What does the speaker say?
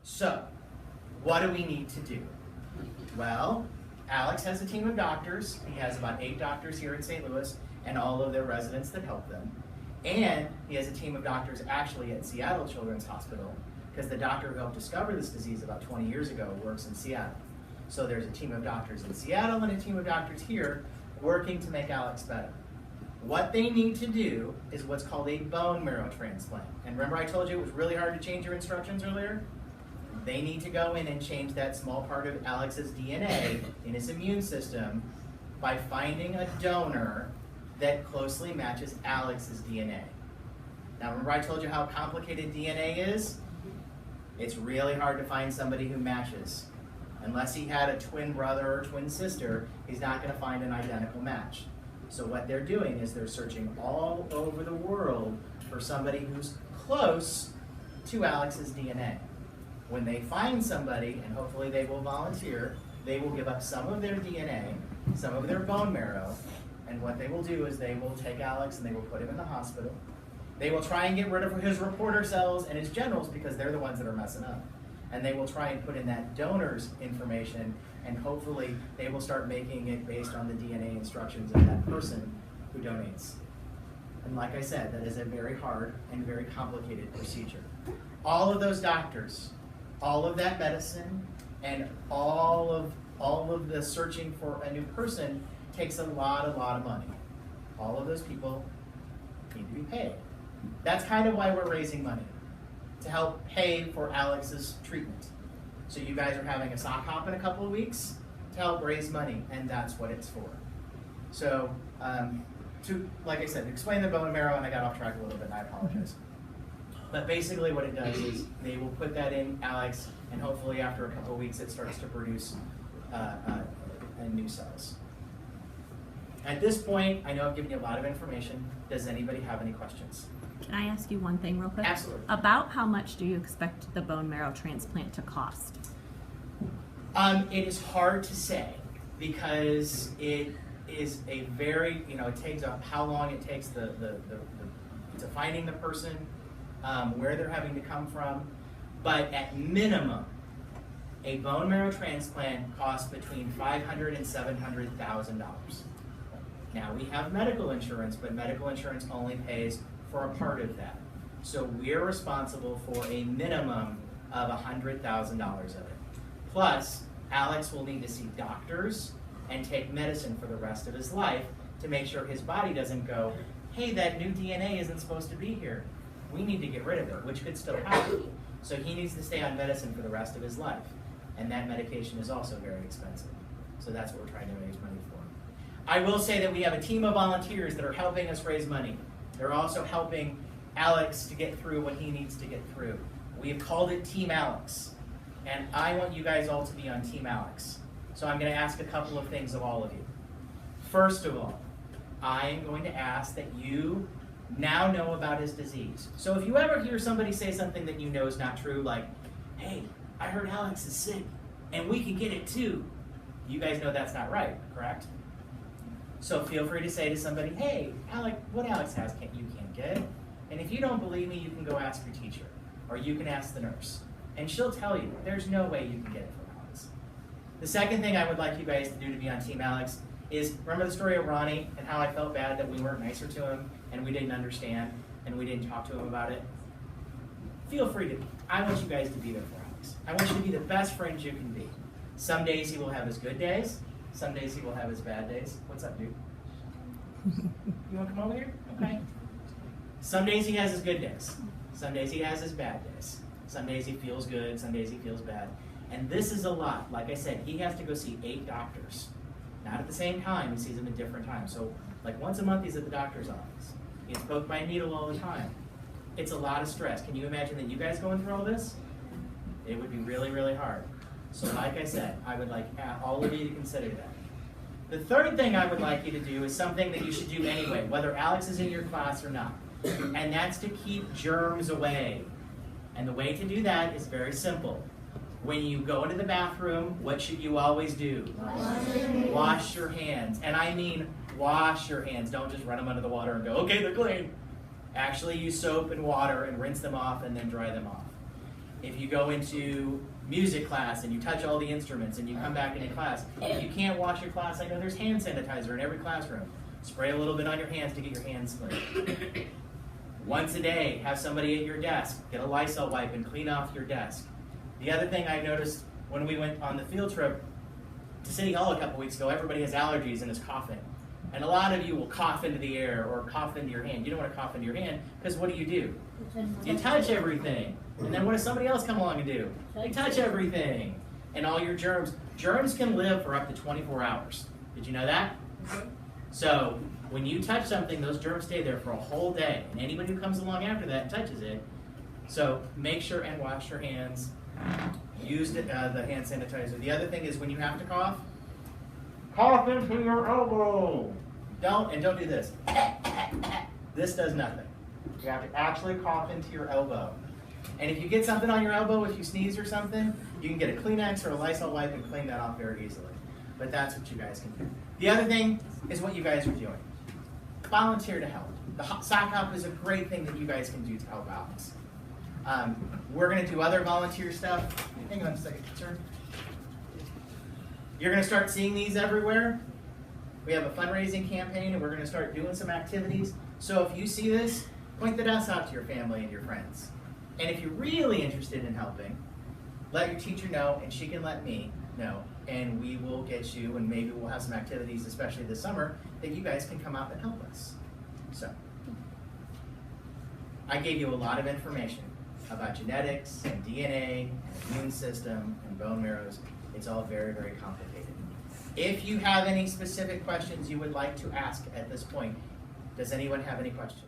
So, what do we need to do? Well, Alex has a team of doctors. He has about 8 doctors here in St. Louis and all of their residents that help them. And he has a team of doctors actually at Seattle Children's Hospital, because the doctor who helped discover this disease about 20 years ago works in Seattle. So there's a team of doctors in Seattle and a team of doctors here working to make Alex better. What they need to do is what's called a bone marrow transplant. And remember I told you it was really hard to change your instructions earlier? They need to go in and change that small part of Alex's DNA in his immune system by finding a donor that closely matches Alex's DNA. Now remember I told you how complicated DNA is? It's really hard to find somebody who matches. Unless he had a twin brother or twin sister, he's not going to find an identical match. So what they're doing is they're searching all over the world for somebody who's close to Alex's DNA. When they find somebody, and hopefully they will volunteer, they will give up some of their DNA, some of their bone marrow, and what they will do is they will take Alex and they will put him in the hospital. They will try and get rid of his reporter cells and his generals because they're the ones that are messing up. And they will try and put in that donor's information, and hopefully they will start making it based on the DNA instructions of that person who donates. And like I said, that is a very hard and very complicated procedure. All of those doctors, all of that medicine, and all of the searching for a new person takes a lot of money. All of those people need to be paid. That's kind of why we're raising money, to help pay for Alex's treatment. So you guys are having a sock hop in a couple of weeks to help raise money, and that's what it's for. So, like I said, explain the bone marrow, and I got off track a little bit, and I apologize. But basically what it does is they will put that in Alex, and hopefully after a couple of weeks it starts to produce new cells. At this point, I know I've given you a lot of information. Does anybody have any questions? Can I ask you one thing real quick? Absolutely. About how much do you expect the bone marrow transplant to cost? It is hard to say because it is a very, it takes how long it takes to finding the person, where they're having to come from. But at minimum, a bone marrow transplant costs between $500,000 and $700,000. Now we have medical insurance, but medical insurance only pays for a part of that. So we're responsible for a minimum of $100,000 of it. Plus, Alex will need to see doctors and take medicine for the rest of his life to make sure his body doesn't go, hey, that new DNA isn't supposed to be here. We need to get rid of it, which could still happen. So he needs to stay on medicine for the rest of his life. And that medication is also very expensive. So that's what we're trying to raise money for. I will say that we have a team of volunteers that are helping us raise money. They're also helping Alex to get through what he needs to get through. We have called it Team Alex. And I want you guys all to be on Team Alex. So I'm going to ask a couple of things of all of you. First of all, I am going to ask that you now know about his disease. So if you ever hear somebody say something that you know is not true, like, hey, I heard Alex is sick, and we can get it too, you guys know that's not right, correct? So feel free to say to somebody, hey, what Alex has, you can't get it. And if you don't believe me, you can go ask your teacher, or you can ask the nurse. And she'll tell you, there's no way you can get it from Alex. The second thing I would like you guys to do to be on Team Alex is, remember the story of Ronnie and how I felt bad that we weren't nicer to him, and we didn't understand, and we didn't talk to him about it? Feel free to. I want you guys to be there for Alex. I want you to be the best friends you can be. Some days he will have his good days. Some days he will have his bad days. What's up, dude? You want to come over here? Okay. Some days he has his good days. Some days he has his bad days. Some days he feels good. Some days he feels bad. And this is a lot. Like I said, he has to go see 8 doctors. Not at the same time. He sees them at different times. So like once a month he's at the doctor's office. He gets poked by a needle all the time. It's a lot of stress. Can you imagine that you guys going through all this? It would be really, really hard. So like I said, I would like all of you to consider that. The third thing I would like you to do is something that you should do anyway, whether Alex is in your class or not. And that's to keep germs away. And the way to do that is very simple. When you go into the bathroom, what should you always do? Wash your hands. And I mean wash your hands. Don't just run them under the water and go, okay, they're clean. Actually use soap and water and rinse them off and then dry them off. If you go into music class and you touch all the instruments and you come back into class, if you can't wash your class, I know there's hand sanitizer in every classroom. Spray a little bit on your hands to get your hands clean. Once a day, have somebody at your desk get a Lysol wipe and clean off your desk. The other thing I noticed when we went on the field trip to City Hall a couple weeks ago, everybody has allergies and is coughing. And a lot of you will cough into the air or cough into your hand. You don't want to cough into your hand because what do? You touch everything. And then what does somebody else come along and do? They touch everything. And all your germs can live for up to 24 hours. Did you know that? So when you touch something, those germs stay there for a whole day. And anybody who comes along after that and touches it, so make sure and wash your hands. Use the hand sanitizer. The other thing is when you have to cough into your elbow. Don't do this. This does nothing. You have to actually cough into your elbow. And if you get something on your elbow, if you sneeze or something, you can get a Kleenex or a Lysol wipe and clean that off very easily. But that's what you guys can do. The other thing is what you guys are doing. Volunteer to help. The sock hop is a great thing that you guys can do to help out. We're going to do other volunteer stuff. Hang on a second, sir. You're going to start seeing these everywhere. We have a fundraising campaign and we're going to start doing some activities. So if you see this, point the us out to your family and your friends. And if you're really interested in helping, let your teacher know and she can let me know. And we will get you, and maybe we'll have some activities, especially this summer, that you guys can come out and help us. So, I gave you a lot of information about genetics and DNA and immune system and bone marrows. It's all very, very complicated. If you have any specific questions you would like to ask at this point, does anyone have any questions?